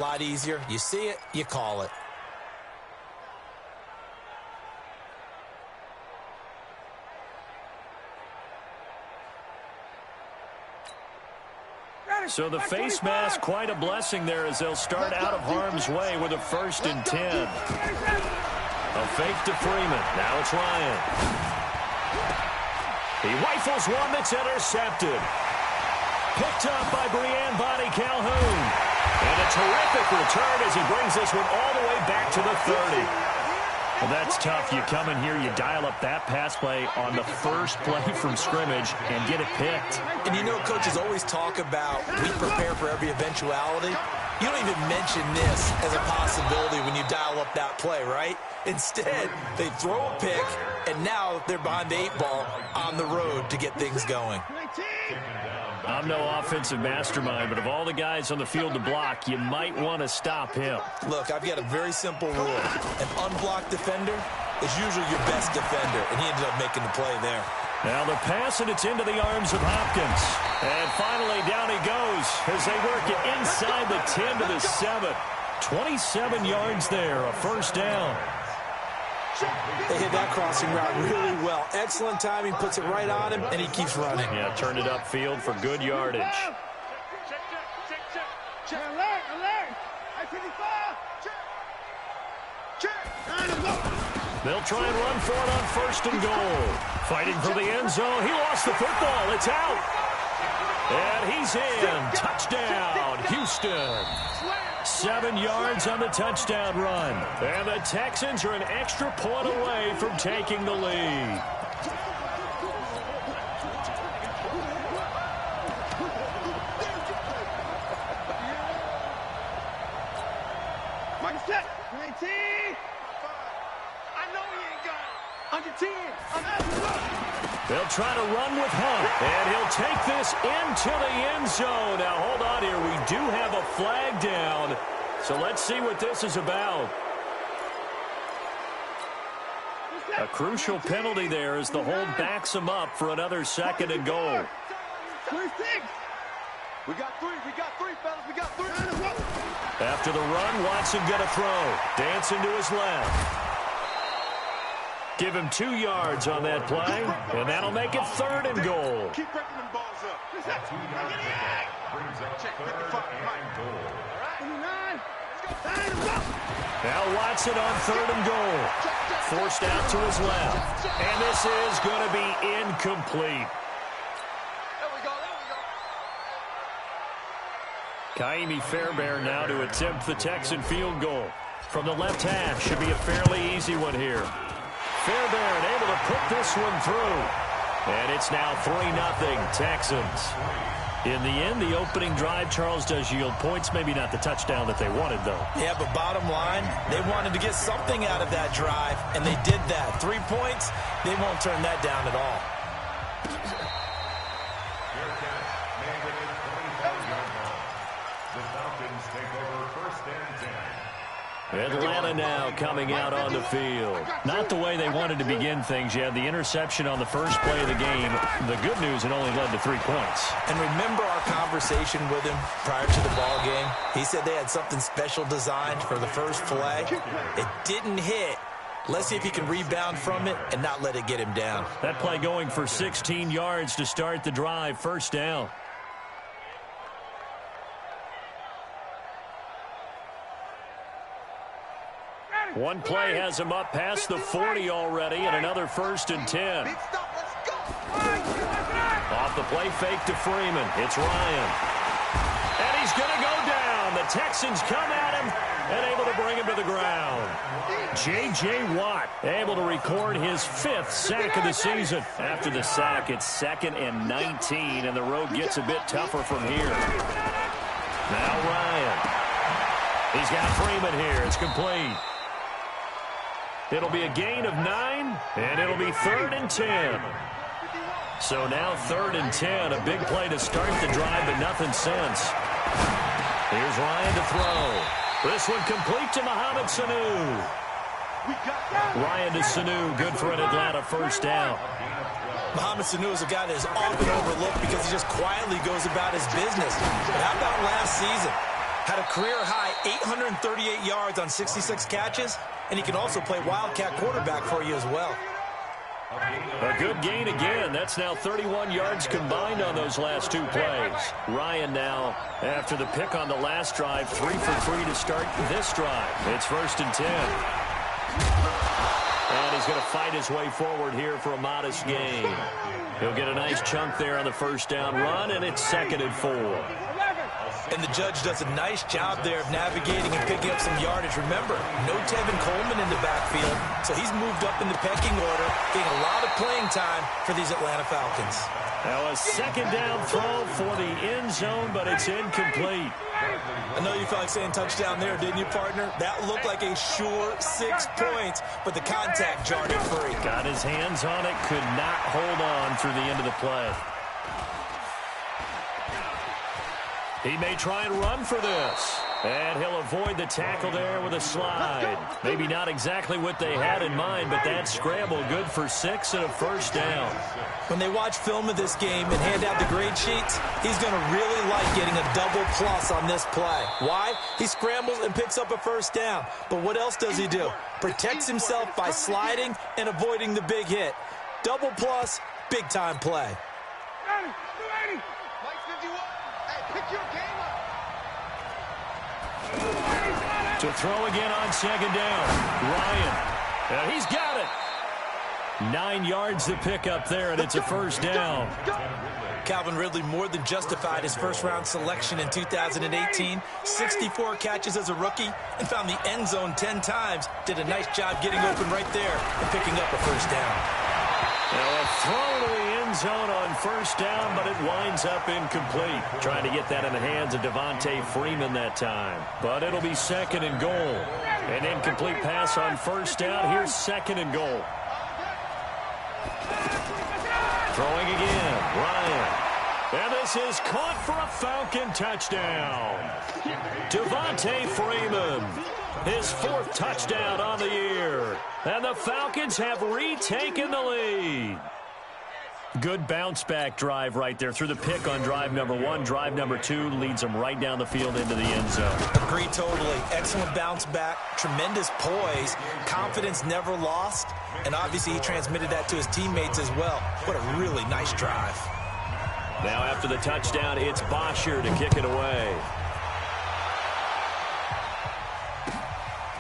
A lot easier. You see it, you call it. So the face mask, quite a blessing there as they'll start out of harm's way with a 1st and 10. A fake to Freeman. Now it's Ryan. He rifles one that's intercepted. Picked up by Brianne Bonnie Calhoun. And a terrific return as he brings this one all the way back to the 30. Well, that's tough. You come in here, you dial up that pass play on the first play from scrimmage and get it picked. And you know, coaches always talk about we prepare for every eventuality. You don't even mention this as a possibility when you dial up that play, right? Instead, they throw a pick, and now they're behind the 8 ball on the road to get things going. I'm no offensive mastermind, but of all the guys on the field to block, you might want to stop him. Look, I've got a very simple rule. An unblocked defender is usually your best defender, and he ended up making the play there. Now the pass, and it's into the arms of Hopkins. And finally, down he goes as they work it inside the 10 to the 7. 27 yards there, a 1st down. They hit that crossing route really well. Excellent timing, puts it right on him, and he keeps running. Yeah, turned it upfield for good yardage. They'll try and run for it on 1st and goal. Fighting for the end zone. He lost the football. It's out. And he's in. Touchdown, Houston. 7 yards on the touchdown run. And the Texans are an extra point away from taking the lead. They'll try to run with Hunt, and he'll take this into the end zone. Now, hold on here. We do have a flag down, so let's see what this is about. A crucial penalty there as the hold backs him up for another 2nd and goal. We got three, fellas. We got 3. After the run, Watson going to throw. Dancing to his left. Give him 2 yards on that play, and that'll make it 3rd and goal. Keep breaking them balls up. Now Watson on 3rd and goal. Forced out to his left. And this is going to be incomplete. Kaimi Fairbairn now to attempt the Texan field goal. From the left hash, should be a fairly easy one here. Fairbairn able to put this one through. And it's now 3-0 Texans. In the end, the opening drive, Charles, does yield points. Maybe not the touchdown that they wanted, though. Yeah, but bottom line, they wanted to get something out of that drive, and they did that. 3 points, they won't turn that down at all. Atlanta now coming out on the field. Not the way they wanted to begin things. You had the interception on the first play of the game. The good news, it only led to 3 points. And remember our conversation with him prior to the ball game? He said they had something special designed for the first play. It didn't hit. Let's see if he can rebound from it and not let it get him down. That play going for 16 yards to start the drive. 1st down. One play has him up past the 40 already, and another 1st and 10. Off the play fake to Freeman. It's Ryan. And he's going to go down. The Texans come at him and able to bring him to the ground. J.J. Watt able to record his 5th sack of the season. After the sack, it's 2nd and 19, and the road gets a bit tougher from here. Now Ryan. He's got Freeman here. It's complete. It'll be a gain of 9, and it'll be 3rd and 10. So now 3rd and 10, a big play to start the drive, but nothing since. Here's Ryan to throw. This one complete to Mohamed Sanu. Ryan to Sanu, good for an Atlanta 1st down. Mohamed Sanu is a guy that is often overlooked because he just quietly goes about his business. But how about last season? Had a career-high 838 yards on 66 catches, and he can also play wildcat quarterback for you as well. A good gain again. That's now 31 yards combined on those last two plays. Ryan now, after the pick on the last drive, 3 for 3 to start this drive. It's 1st and 10. And he's going to fight his way forward here for a modest gain. He'll get a nice chunk there on the first down run, and it's 2nd and 4. And the judge does a nice job there of navigating and picking up some yardage. Remember, no Tevin Coleman in the backfield, so he's moved up in the pecking order, getting a lot of playing time for these Atlanta Falcons. Now a 2nd down throw for the end zone, but it's incomplete. I know you felt like saying touchdown there, didn't you, partner? That looked like a sure 6 points, but the contact jarred it free. Got his hands on it, could not hold on through the end of the play. He may try and run for this. And he'll avoid the tackle there with a slide. Maybe not exactly what they had in mind, but that scramble good for 6 and a first down. When they watch film of this game and hand out the grade sheets, he's going to really like getting a double plus on this play. Why? He scrambles and picks up a first down. But what else does he do? Protects himself by sliding and avoiding the big hit. Double plus, big-time play. To throw again on 2nd down. Ryan. And he's got it. 9 yards to pick up there, and it's a first down. Calvin Ridley more than justified his first-round selection in 2018. 64 catches as a rookie and found the end zone 10 times. Did a nice job getting open right there and picking up a first down. Now a throw to the end zone on first down, but it winds up incomplete. Trying to get that in the hands of Devontae Freeman that time. But it'll be 2nd and goal. An incomplete pass on first down. Here's 2nd and goal. Throwing again, Ryan. And this is caught for a Falcon touchdown. Devontae Freeman, his 4th touchdown on the year. And the Falcons have retaken the lead. Good bounce-back drive right there through the pick on drive number 1. Drive number 2 leads them right down the field into the end zone. Agreed totally. Excellent bounce-back, tremendous poise, confidence never lost, and obviously he transmitted that to his teammates as well. What a really nice drive. Now after the touchdown, it's Bosher to kick it away.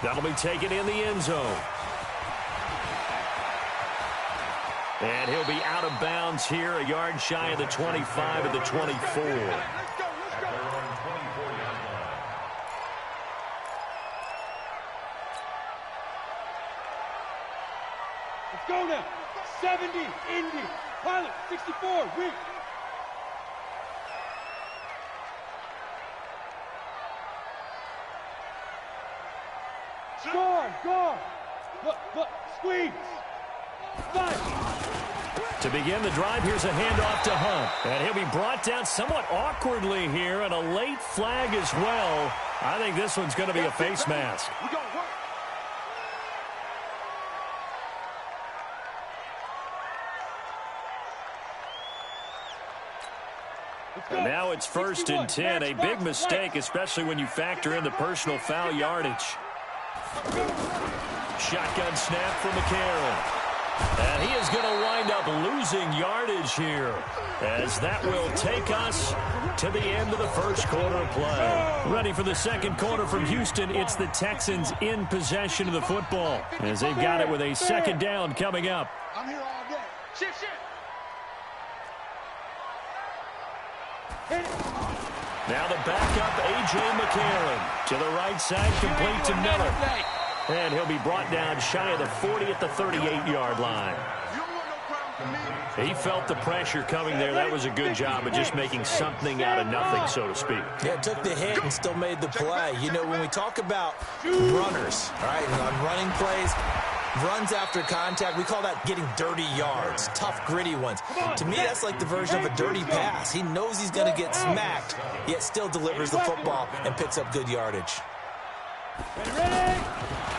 That'll be taken in the end zone. And he'll be out of bounds here, a yard shy of the 25 of the 24. Let's go now. 70, Indy, pilot, 64, weak. Guard. Look, squeeze. To begin the drive, here's a handoff to Hunt. And he'll be brought down somewhat awkwardly here, and a late flag as well. I think this one's going to be a face mask. And now it's 1st and 10. A big mistake, especially when you factor in the personal foul yardage. Shotgun snap for McCarron. And he is going to wind up losing yardage here, as that will take us to the end of the first quarter of play. Ready for the second quarter from Houston. It's the Texans in possession of the football, as they've got it with a 2nd down coming up. I'm here all day. Shift. Now the backup, A.J. McCarron. To the right side, complete to Miller. And he'll be brought down shy of the 40 at the 38-yard line. He felt the pressure coming there. That was a good job of just making something out of nothing, so to speak. Yeah, took the hit and still made the play. You know, when we talk about runners, all right, on running plays, runs after contact, we call that getting dirty yards, tough, gritty ones. To me, that's like the version of a dirty pass. He knows he's going to get smacked, yet still delivers the football and picks up good yardage.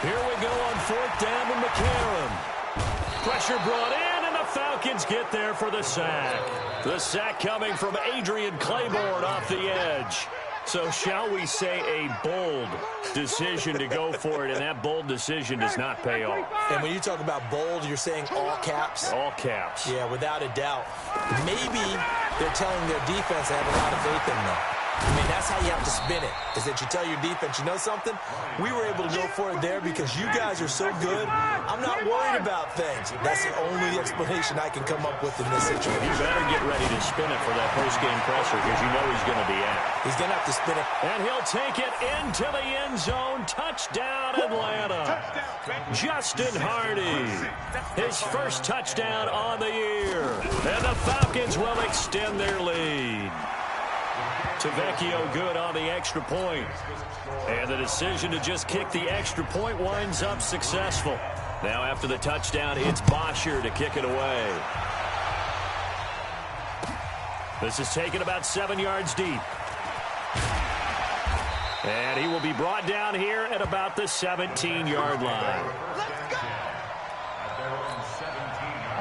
Here we go on 4th down to McCarron. Pressure brought in, and the Falcons get there for the sack. The sack coming from Adrian Claiborne off the edge. So shall we say a bold decision to go for it, and that bold decision does not pay off. And when you talk about bold, you're saying all caps? All caps. Yeah, without a doubt. Maybe they're telling their defense they have a lot of faith in them. I mean, that's how you have to spin it, is that you tell your defense, you know something? We were able to go for it there because you guys are so good. I'm not worried about things. That's the only explanation I can come up with in this situation. You better get ready to spin it for that post-game presser because you know he's going to be at. He's going to have to spin it. And he'll take it into the end zone. Touchdown, Atlanta. Justin Hardy. His first touchdown on the year. And the Falcons will extend their lead. Tavecchio good on the extra point. And the decision to just kick the extra point winds up successful. Now after the touchdown, it's Bosher to kick it away. This is taken about 7 yards deep. And he will be brought down here at about the 17-yard line.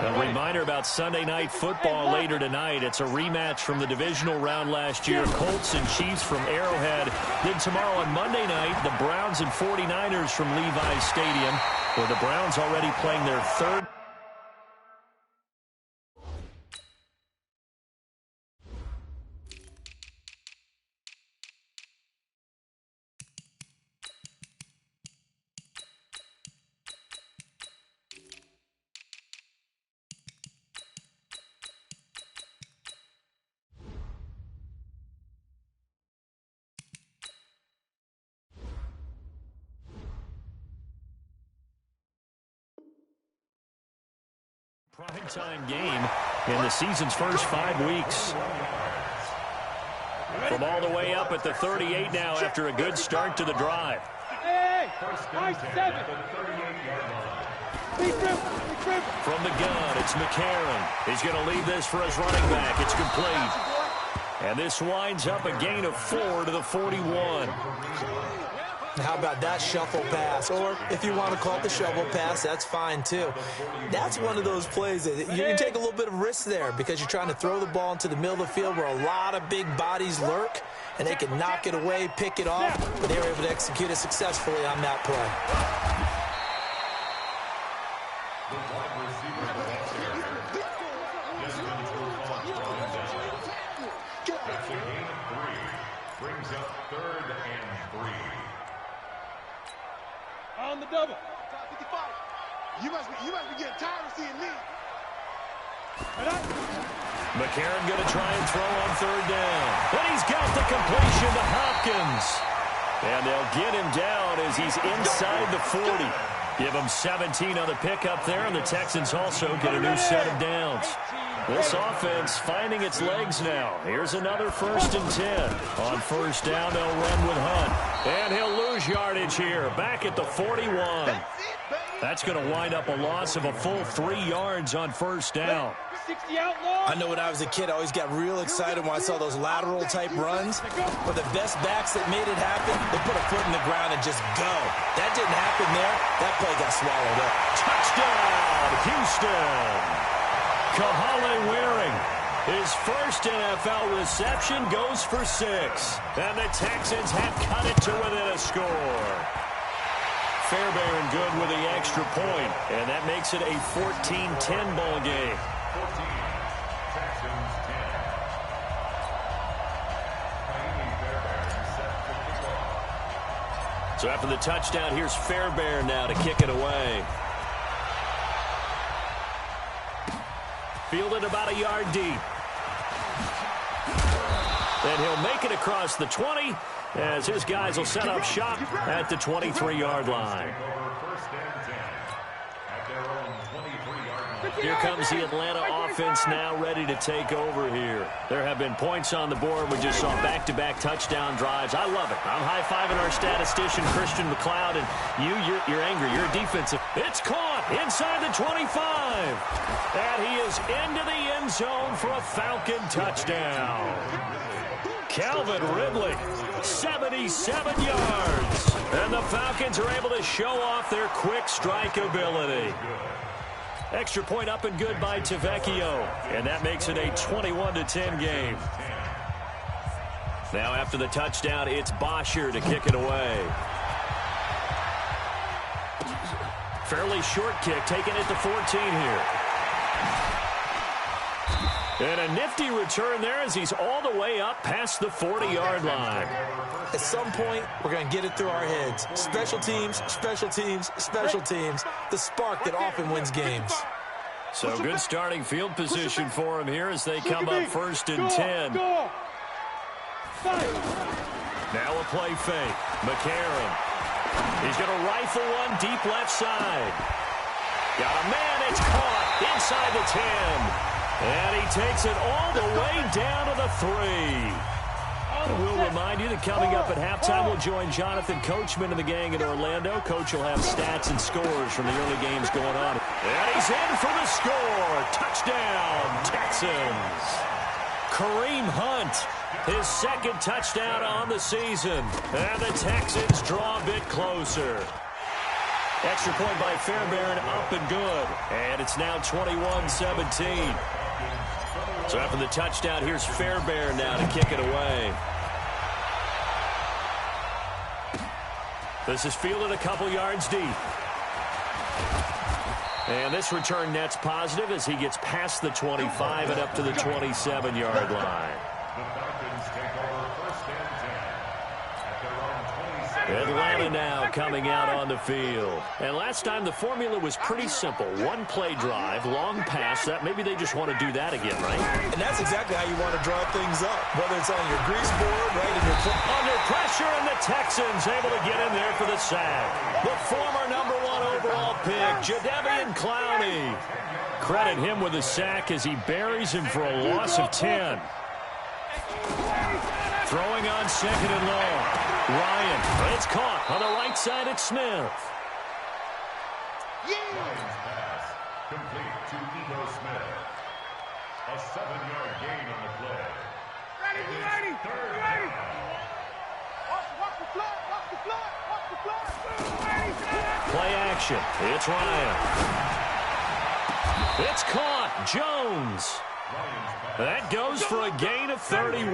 A reminder about Sunday Night Football later tonight. It's a rematch from the divisional round last year. Colts and Chiefs from Arrowhead. Then tomorrow on Monday night, the Browns and 49ers from Levi's Stadium, where the Browns already playing their third. Primetime game in the season's first 5 weeks. From all the way up at the 38 now after a good start to the drive. Hey, nice 7. From the gun, it's McCarron. He's going to leave this for his running back. It's complete. And this winds up a gain of 4 to the 41. How about that shuffle pass? Or if you want to call it the shovel pass, that's fine too. That's one of those plays that you can take a little bit of risk there because you're trying to throw the ball into the middle of the field where a lot of big bodies lurk, and they can knock it away, pick it off, but they were able to execute it successfully on that play. On the double. 55. You must be getting tired of seeing me. McCarron going to try and throw on third down. And he's got the completion to Hopkins. And they'll get him down as he's inside the 40. Give him 17 on the pickup there, and the Texans also get a new set of downs. This offense finding its legs now. Here's another 1st and 10. On first down, they'll run with Hunt. And he'll lose yardage here, back at the 41. That's going to wind up a loss of a full 3 yards on first down. I know when I was a kid, I always got real excited when I saw those lateral-type runs. But the best backs that made it happen, they put a foot in the ground and just go. That didn't happen there. That play got swallowed up. Touchdown, Houston. Kahale Waring, his first NFL reception, goes for 6. And the Texans have cut it to within a score. Fairbairn good with the extra point, and that makes it a 14-10 ball game. 14, Texans 10. So after the touchdown, here's Fairbairn now to kick it away. Fielded about a yard deep. And he'll make it across the 20 as his guys will set up shop at the 23-yard line. Here comes the Atlanta offense now ready to take over here. There have been points on the board. We just saw back-to-back touchdown drives. I love it. I'm high-fiving our statistician, Christian McLeod, and you're angry. You're a defensive. It's caught inside the 25. And he is into the end zone for a Falcon touchdown. Calvin Ridley, 77 yards. And the Falcons are able to show off their quick strike ability. Extra point up and good by Tavecchio. And that makes it a 21-10 game. Now after the touchdown, it's Bosher to kick it away. Fairly short kick, taking it to 14 here. And a nifty return there as he's all the way up past the 40-yard line. At some point, we're going to get it through our heads. Special teams, special teams, special teams. The spark that often wins games. So good starting field position for him here as they come up 1st and 10. Now a play fake. McCarron. He's going to rifle one deep left side. Got a man. It's caught inside the 10. And he takes it all the way down to the 3. And we'll remind you that coming up at halftime, we'll join Jonathan Coachman and the gang in Orlando. Coach will have stats and scores from the early games going on. And he's in for the score. Touchdown, Texans. Kareem Hunt, his 2nd touchdown on the season. And the Texans draw a bit closer. Extra point by Fairbairn, up and good. And it's now 21-17. So after the touchdown, here's Fairbairn now to kick it away. This is fielded a couple yards deep. And this return net's positive as he gets past the 25 and up to the 27-yard line. Atlanta now coming out on the field. And last time the formula was pretty simple. 1 play drive, long pass. That maybe they just want to do that again, right? And that's exactly how you want to draw things up. Whether it's on your grease board, right in your under pressure, and the Texans able to get in there for the sack. The former #1 overall pick, Jadeveon Clowney. Credit him with a sack as he buries him for a loss of 10. Throwing on 2nd and long. Ryan, it's caught on the right side at Smith. Ryan's pass complete to Ito Smith. A 7-yard gain on the play. Ready. Third down. Watch the floor, watch the floor, watch the floor. Play action. It's Ryan. It's caught. Jones. That goes for a gain of 31.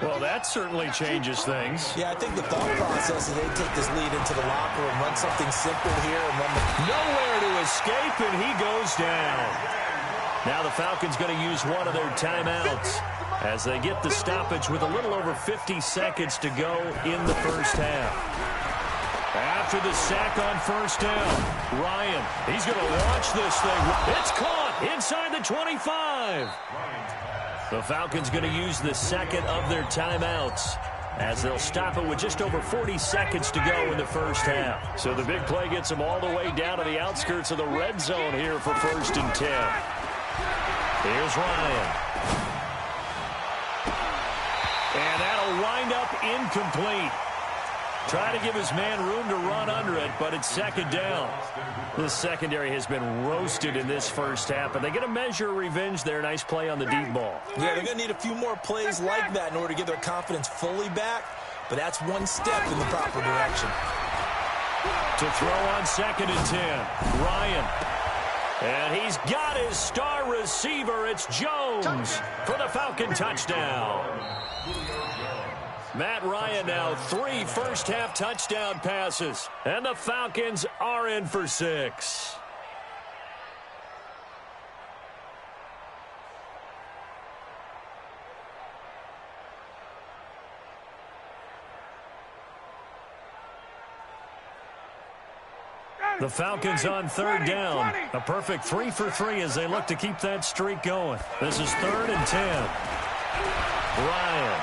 Well, that certainly changes things. Yeah, I think the thought process is they take this lead into the locker room, run something simple here, and run the... Nowhere to escape, and he goes down. Now the Falcons going to use one of their timeouts as they get the stoppage with a little over 50 seconds to go in the first half. After the sack on 1st down, Ryan, he's going to launch this thing. It's caught inside the 25. The Falcons going to use the 2nd of their timeouts as they'll stop it with just over 40 seconds to go in the first half. So the big play gets them all the way down to the outskirts of the red zone here for 1st and 10. Here's Ryan. And that'll wind up incomplete. Try to give his man room to run under it, but it's 2nd down. This secondary has been roasted in this first half, but they get a measure of revenge there. Nice play on the deep ball. Yeah, they're going to need a few more plays like that in order to get their confidence fully back, but that's one step in the proper direction. To throw on 2nd and 10, Ryan. And he's got his star receiver. It's Jones for the Falcon touchdown. Matt Ryan now 3 first-half touchdown passes. And the Falcons are in for 6. The Falcons on 3rd down. A perfect 3 for 3 as they look to keep that streak going. This is 3rd and 10. Ryan.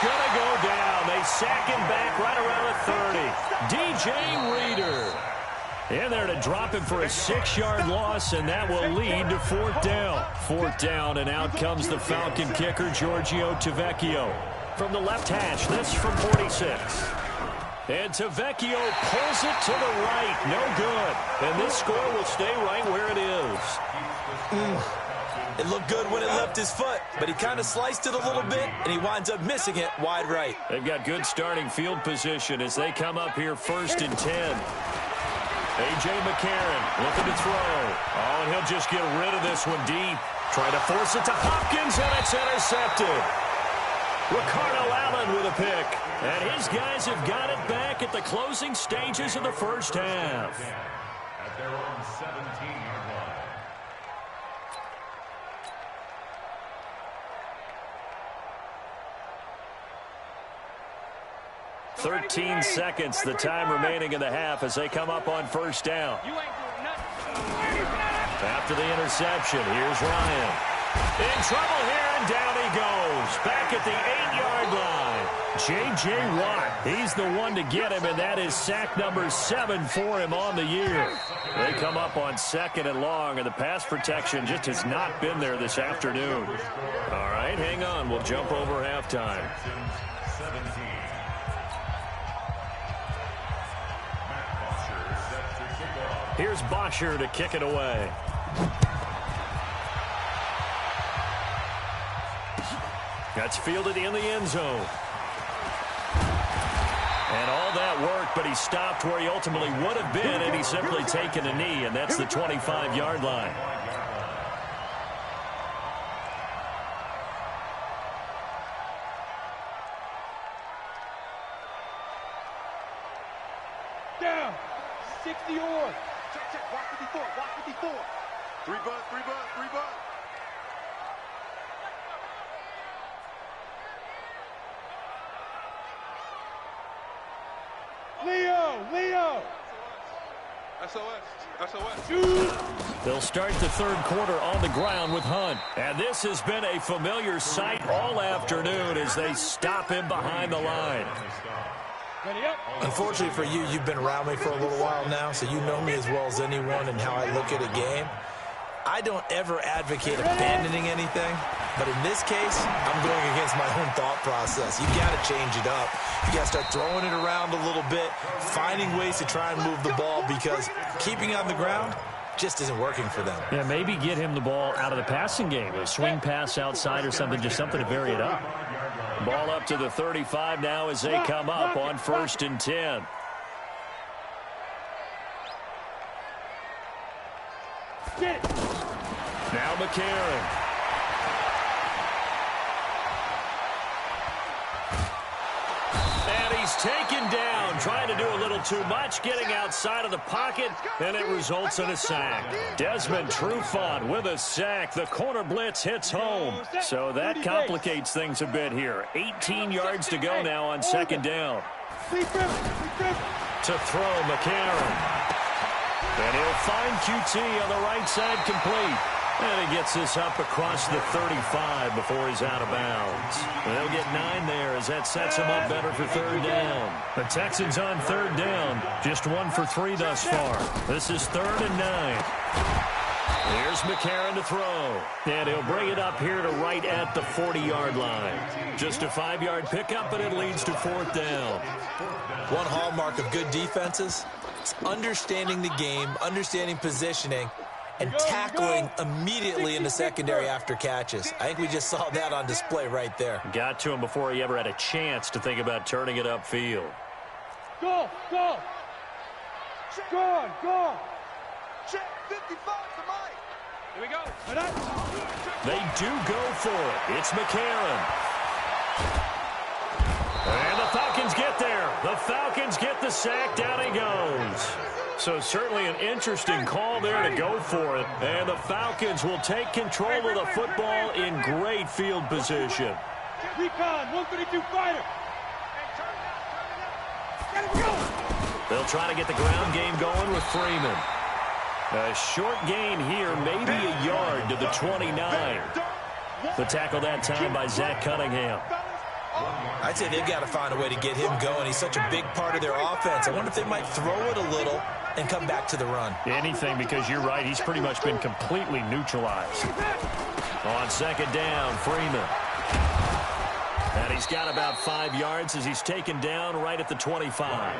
Going to go down. They sack him back right around the 30. DJ Reader in there to drop him for a 6-yard loss, and that will lead to 4th down. 4th down, and out comes the Falcon kicker, Giorgio Tavecchio. From the left hash, this from 46. And Tavecchio pulls it to the right. No good. And this score will stay right where it is. It looked good when it left his foot, but he kind of sliced it a little bit, and he winds up missing it wide right. They've got good starting field position as they come up here 1st and 10. A.J. McCarron looking to throw. Oh, and he'll just get rid of this one deep. Trying to force it to Hopkins, and it's intercepted. Ricardo Allen with a pick. And his guys have got it back at the closing stages of the first half. At their own 17-yard line. 13 seconds, the time remaining in the half as they come up on first down. After the interception, here's Ryan. In trouble here, and down he goes. Back at the 8-yard line. J.J. Watt, he's the one to get him, and that is sack number 7 for him on the year. They come up on 2nd and long, and the pass protection just has not been there this afternoon. All right, hang on. We'll jump over halftime. Here's Bosher to kick it away. That's fielded in the end zone. And all that worked, but he stopped where he ultimately would have been, and he's simply taken a knee, and that's the 25-yard line. Down. 60 or. Check. Walk 54. Walk 54. 3 bucks. 3 bucks. 3 bucks. Leo! SOS. They'll start the third quarter on the ground with Hunt. And this has been a familiar sight all afternoon as they stop him behind the line. Ready up. Unfortunately for you, you've been around me for a little while now, so you know me as well as anyone and how I look at a game. I don't ever advocate abandoning anything, but in this case, I'm going against my own thought process. You got to change it up. You got to start throwing it around a little bit, finding ways to try and move the ball, because keeping it on the ground just isn't working for them. Yeah, maybe get him the ball out of the passing game, a swing pass outside or something, just something to vary it up. Ball up to the 35 now as they come up on 1st and 10. Get it. Now McCarron. And he's taken down, trying to do a little too much, getting outside of the pocket, and it results in a sack. Desmond Trufant with a sack. The corner blitz hits home. So that complicates things a bit here. 18 yards to go now on 2nd down. To throw, McCarron. And he'll find QT on the right side complete. And he gets this up across the 35 before he's out of bounds. They'll get 9 there as that sets him up better for 3rd down. The Texans on 3rd down. Just 1 for 3 thus far. This is 3rd and 9. Here's McCarron to throw. And he'll bring it up here to right at the 40-yard line. Just a 5-yard pickup, but it leads to 4th down. One hallmark of good defenses is understanding the game, understanding positioning, and tackling immediately in the secondary after catches. I think we just saw that on display right there. Got to him before he ever had a chance to think about turning it upfield. Go! Check 55 to Mike. Here we go. They do go for it. It's McCarron. And the Falcons get there. The Falcons get the sack. Down he goes. So certainly an interesting call there to go for it. And the Falcons will take control of the football in great field position. Recon, 132 fighter. They'll try to get the ground game going with Freeman. A short gain here, maybe a yard to the 29. The tackle that time by Zach Cunningham. I'd say they've got to find a way to get him going. He's such a big part of their offense. I wonder if they might throw it a little and come back to the run. Anything, because you're right, he's pretty much been completely neutralized. On 2nd down, Freeman. And he's got about 5 yards as he's taken down right at the 25.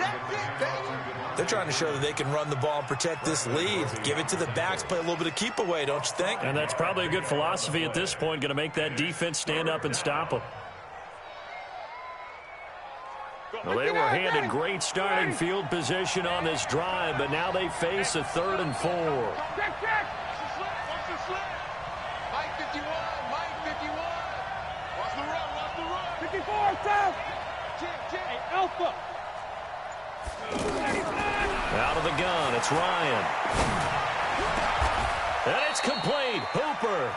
They're trying to show that they can run the ball and protect this lead. Give it to the backs, play a little bit of keep away, don't you think? And that's probably a good philosophy at this point, going to make that defense stand up and stop them. Well, they were handed great starting field position on this drive, but now they face a 3rd and 4. Alpha. Out of the gun, it's Ryan. And it's complete. Hooper.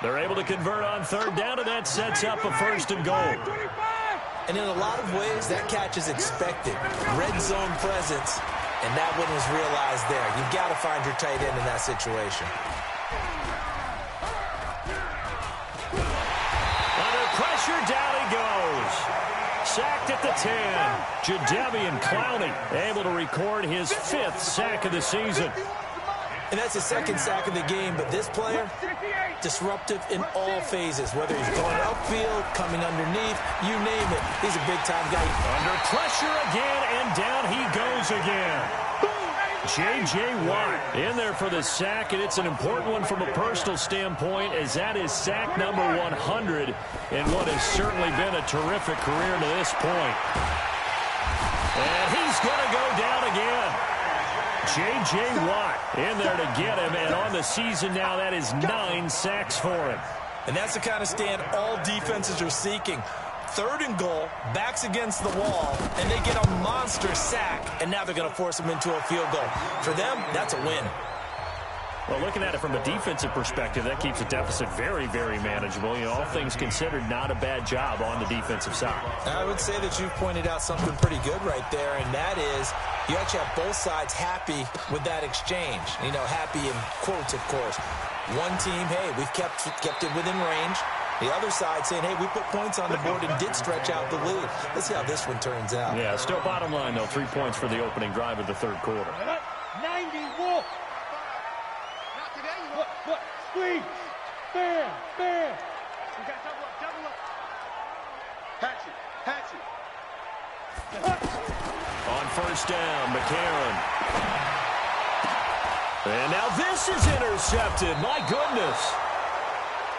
They're able to convert on third down, and that sets up a first and goal. And in a lot of ways, that catch is expected. Red zone presence, and that one was realized there. You've got to find your tight end in that situation. Under pressure, down he goes. Sacked at the 10. Jadeveon Clowney able to record his 5th sack of the season. And that's his 2nd sack of the game, but this player, disruptive in all phases, whether he's going upfield, coming underneath, you name it. He's a big-time guy. Under pressure again, and down he goes again. J.J. Watt in there for the sack, and it's an important one from a personal standpoint, as that is sack number 100 in what has certainly been a terrific career to this point. And he's going to go down again. J.J. Watt in there to get him, and on the season now, that is 9 sacks for him. And that's the kind of stand all defenses are seeking. 3rd and goal, backs against the wall, and they get a monster sack, and now they're going to force him into a field goal. For them, that's a win. Well, looking at it from a defensive perspective, that keeps the deficit very, very manageable. You know, all things considered, not a bad job on the defensive side. I would say that you've pointed out something pretty good right there, and that is you actually have both sides happy with that exchange. You know, happy in quotes, of course. One team, hey, we've kept it within range. The other side saying, hey, we put points on the board and did stretch out the lead. Let's see how this one turns out. Yeah, still bottom line, though, 3 points for the opening drive of the 3rd quarter. 90 Wolf. What? Squeeze. Bam. Bam. We got double up. Hatch it. On first down, McCarron. And now this is intercepted. My goodness.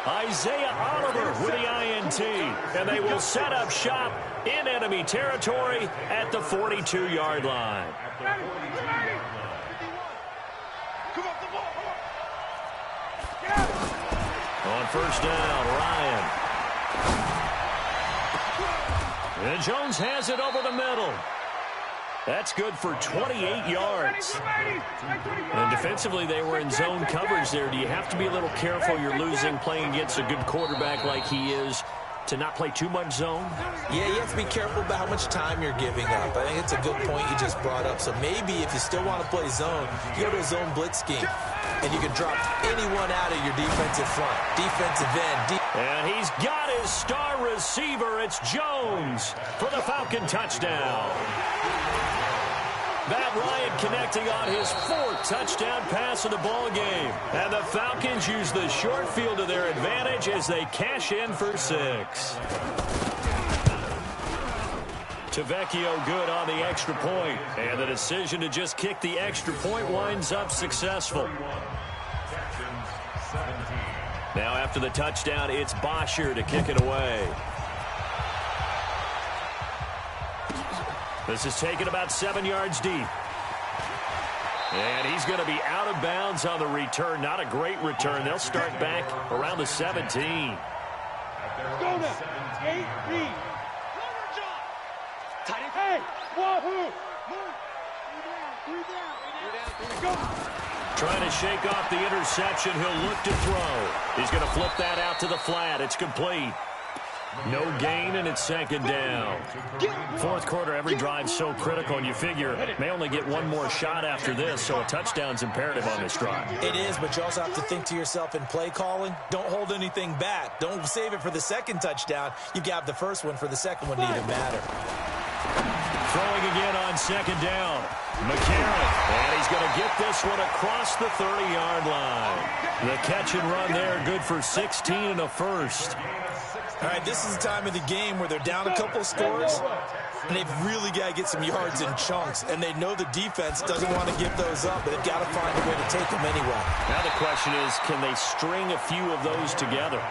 Isaiah Oliver with the INT. And they will set up shop in enemy territory at the 42-yard line. On first down, Ryan. And Jones has it over the middle. That's good for 28 yards. And defensively, they were in zone coverage there. Do you have to be a little careful? You're losing, playing against a good quarterback like he is, to not play too much zone? Yeah, you have to be careful about how much time you're giving up. I think it's a good point you just brought up. So maybe if you still want to play zone, you go to a zone blitz scheme, and you can drop anyone out of your defensive front, defensive end. And he's got his star receiver. It's Jones for the Falcon touchdown. Matt Ryan connecting on his 4th touchdown pass of the ball game. And the Falcons use the short field to their advantage as they cash in for 6. Tavecchio good on the extra point. And the decision to just kick the extra point winds up successful. Now after the touchdown, it's Bosher to kick it away. This is taken about 7 yards deep. And he's going to be out of bounds on the return. Not a great return. They'll start back around the 17. Go now. 8-3. Hey, wahoo. Go. Trying to shake off the interception. He'll look to throw. He's going to flip that out to the flat. It's complete. No gain, and it's 2nd down. 4th quarter, every drive's so critical, and you figure may only get one more shot after this, so a touchdown's imperative on this drive. It is, but you also have to think to yourself in play calling, don't hold anything back. Don't save it for the 2nd touchdown. You got the first one for the 2nd one to even matter. Throwing again on 2nd down. McCarron, and he's going to get this one across the 30-yard line. The catch and run there, good for 16 and a first. All right, this is the time of the game where they're down a couple scores, and they've really got to get some yards in chunks, and they know the defense doesn't want to give those up, but they've got to find a way to take them anyway. Now the question is, can they string a few of those together?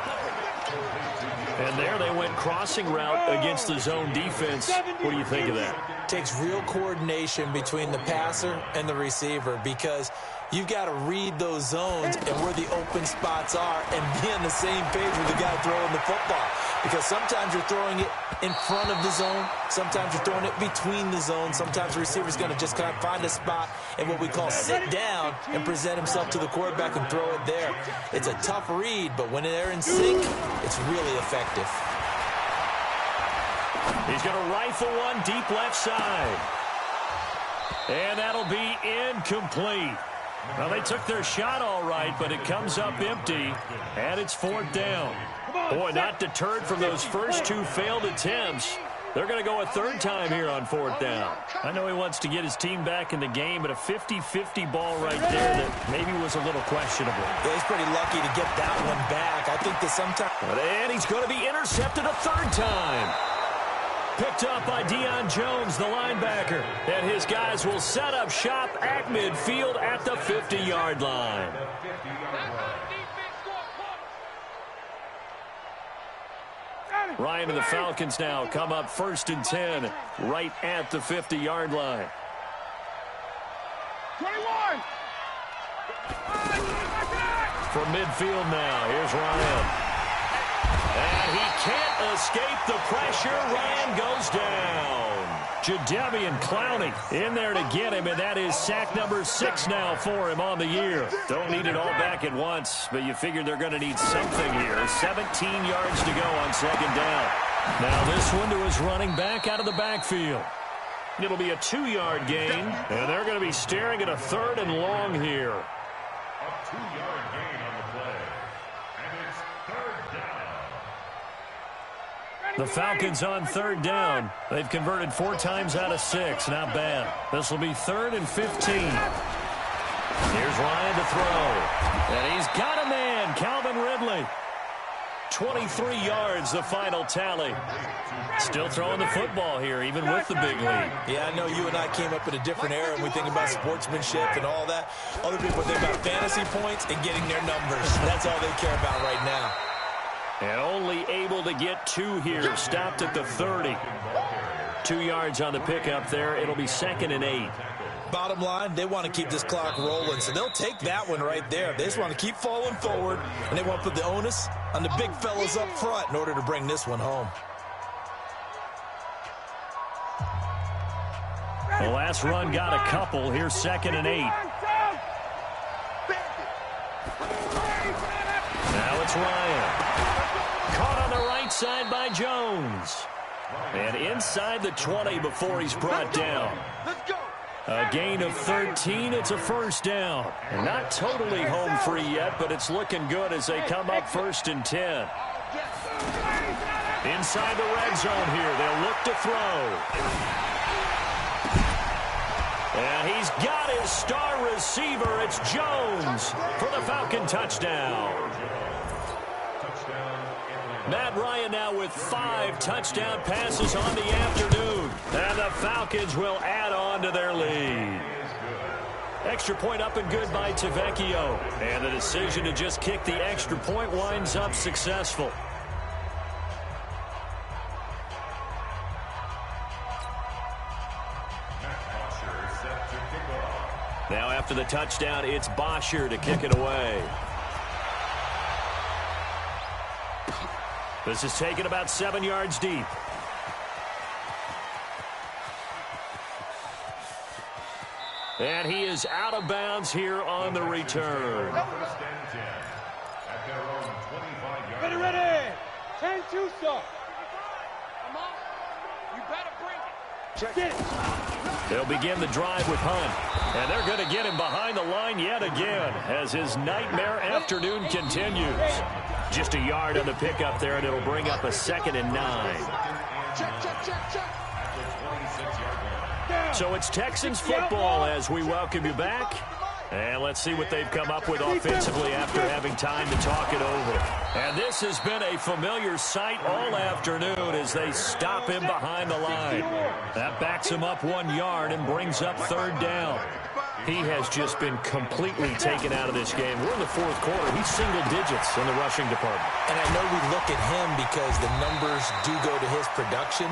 And there they went crossing route against the zone defense. What do you think of that? Takes real coordination between the passer and the receiver, because you've got to read those zones and where the open spots are and be on the same page with the guy throwing the football. because sometimes you're throwing it in front of the zone, sometimes you're throwing it between the zones, sometimes the receiver's going to just kind of find a spot and what we call sit down and present himself to the quarterback and throw it there. It's a tough read, but when they're in sync, it's really effective. He's going to rifle one deep left side. And that'll be incomplete. Well, they took their shot all right, but it comes up empty, and it's 4th down. Boy, not deterred from those first 2 failed attempts. They're going to go a 3rd time here on 4th down. I know he wants to get his team back in the game, but a 50-50 ball right there that maybe was a little questionable. Yeah, he's pretty lucky to get that one back. I think that sometimes... And he's going to be intercepted a 3rd time. Picked up by Deion Jones, the linebacker. And his guys will set up shop at midfield at the 50-yard line. Ryan and the Falcons now come up 1st and 10 right at the 50-yard line. 21! From midfield now, here's Ryan. And he can't escape the pressure. Ryan goes down. Jadeveon Clowney in there to get him, and that is sack number 6 now for him on the year. Don't need it all back at once, but you figure they're going to need something here. 17 yards to go on 2nd down. Now this one to his running back out of the backfield. It'll be a 2-yard gain, and they're going to be staring at a 3rd and long here. A 2-yard gain on the play. And it's 3rd down. The Falcons on 3rd down. They've converted 4 times out of 6. Not bad. This will be 3rd and 15. Here's Ryan to throw. And he's got a man, Calvin Ridley. 23 yards, the final tally. Still throwing the football here, even with the big lead. Yeah, I know you and I came up in a different era, and we think about sportsmanship and all that. Other people think about fantasy points and getting their numbers. That's all they care about right now. And only able to get 2 here. Stopped at the 30. 2 yards on the pickup there. It'll be 2nd and 8. Bottom line, they want to keep this clock rolling, so they'll take that one right there. They just want to keep falling forward, and they want to put the onus on the big fellas up front in order to bring this one home. The last run got a couple. Here's 2nd and 8. Now it's Ryan. Caught on the right side by Jones. And inside the 20 before he's brought down. A gain of 13. It's a 1st down. And not totally home free yet, but it's looking good as they come up 1st and 10. Inside the red zone here. They'll look to throw. And he's got his star receiver. It's Jones for the Falcon touchdown. Matt Ryan now with 5 touchdown passes on the afternoon. And the Falcons will add on to their lead. Extra point up and good by Tavecchio. And the decision to just kick the extra point winds up successful. Now after the touchdown, it's Bosher to kick it away. This is taken about 7 yards deep. And he is out of bounds here on the return. Ready. 10-2, sir. Come on. You better bring it. Check it. They'll begin the drive with Hunt. And they're going to get him behind the line yet again as his nightmare afternoon continues. Just a yard on the pickup there, and it'll bring up a 2nd and 9. Check. So it's Texans football as we welcome you back. And let's see what they've come up with offensively after having time to talk it over. And this has been a familiar sight all afternoon as they stop him behind the line. That backs him up 1 yard and brings up 3rd down. He has just been completely taken out of this game. We're in the 4th quarter. He's single digits in the rushing department. And I know we look at him because the numbers do go to his production.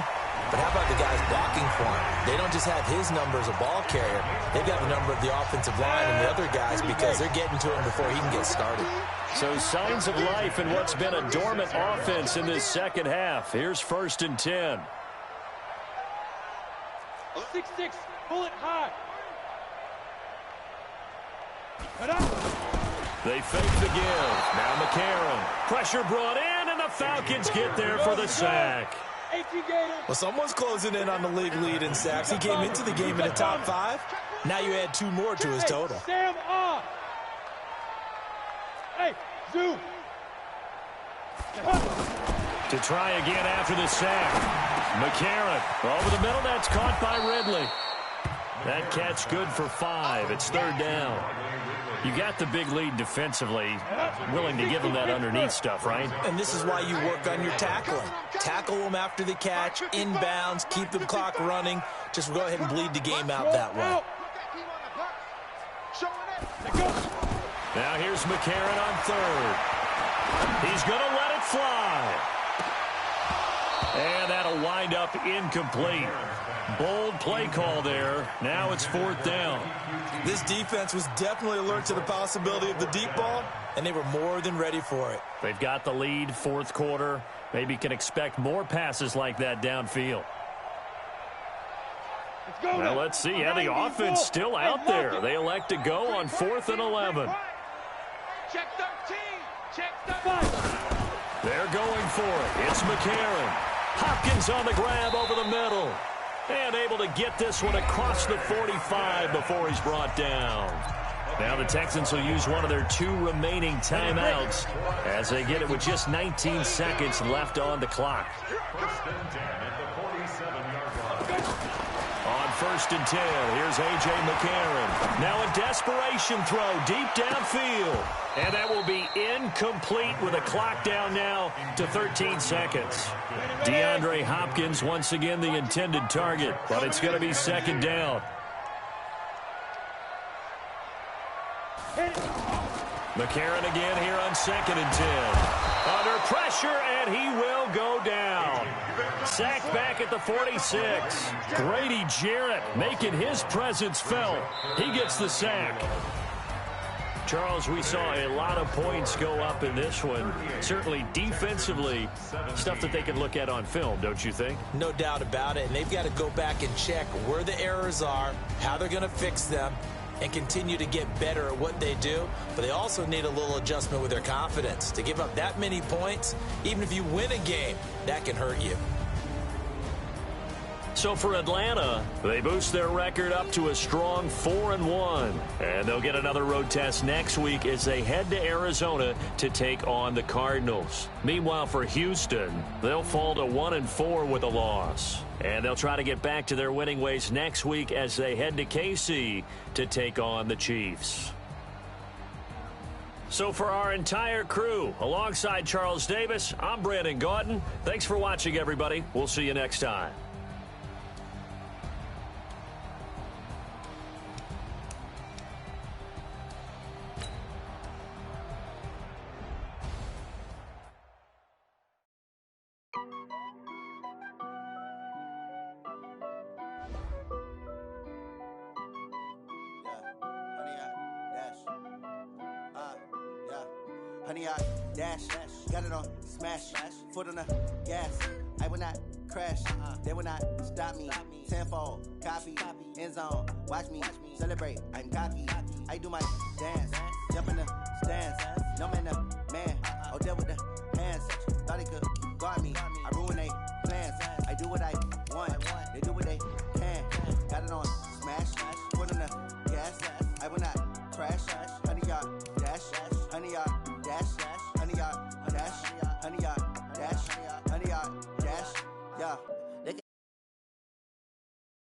But how about the guys blocking for him? They don't just have his number as a ball carrier. They've got the number of the offensive line and the other guys because they're getting to him before he can get started. So signs of life in what's been a dormant offense in this second half. Here's 1st and 10. 6-6, pull it high. They fake the give. Now McCarron. Pressure brought in, and the Falcons get there for the sack. Well, someone's closing in on the league lead in sacks. He came into the game in the top 5. Now you add 2 more to his total. Sam off. Hey, zoom. To try again after the sack. McCarron over the middle. That's caught by Ridley. That catch good for 5. It's 3rd down. You got the big lead defensively, willing to give them that underneath stuff, right? And this is why you work on your tackling. Tackle them after the catch, inbounds, keep the clock running. Just go ahead and bleed the game out that way. Now here's McCarron on 3rd. He's going to let it fly. And that'll wind up incomplete. Bold play call there. Now it's 4th down. This defense was definitely alert to the possibility of the deep ball, and they were more than ready for it. They've got the lead, 4th quarter. Maybe can expect more passes like that downfield. Well, let's see. Yeah, the offense still out there. They elect to go on 4th and 11. Check 13. Check 13. They're going for it. It's McCarron. Hopkins on the grab over the middle. And able to get this one across the 45 before he's brought down. Now the Texans will use one of their 2 remaining timeouts as they get it with just 19 seconds left on the clock. 1st and 10 at the 47-yard line. On 1st and 10, here's A.J. McCarron. Now a desperation throw deep downfield. And that will be incomplete with a clock down now to 13 seconds. DeAndre Hopkins once again the intended target, but it's going to be 2nd down. McCarron again here on 2nd and 10. Under pressure, and he will go down. Sacked back at the 46. Grady Jarrett making his presence felt. He gets the sack. Charles, we saw a lot of points go up in this one. Certainly defensively, stuff that they can look at on film, don't you think? No doubt about it. And they've got to go back and check where the errors are, how they're going to fix them, and continue to get better at what they do. But they also need a little adjustment with their confidence. To give up that many points, even if you win a game, that can hurt you. So for Atlanta, they boost their record up to a strong 4-1. And they'll get another road test next week as they head to Arizona to take on the Cardinals. Meanwhile, for Houston, they'll fall to 1-4 with a loss. And they'll try to get back to their winning ways next week as they head to KC to take on the Chiefs. So for our entire crew, alongside Charles Davis, I'm Brandon Gaudin. Thanks for watching, everybody. We'll see you next time. Honey, I dash, got it on smash, foot on the gas. I will not crash, they will not stop me. Tenfold, copy, end zone, watch me celebrate. I'm cocky, I do my dance, jump in the stands. No man, the man, oh, deal with the hands. Thought he could guard me, I ruin they plans. I do what I want, they do what they can. Got it on smash.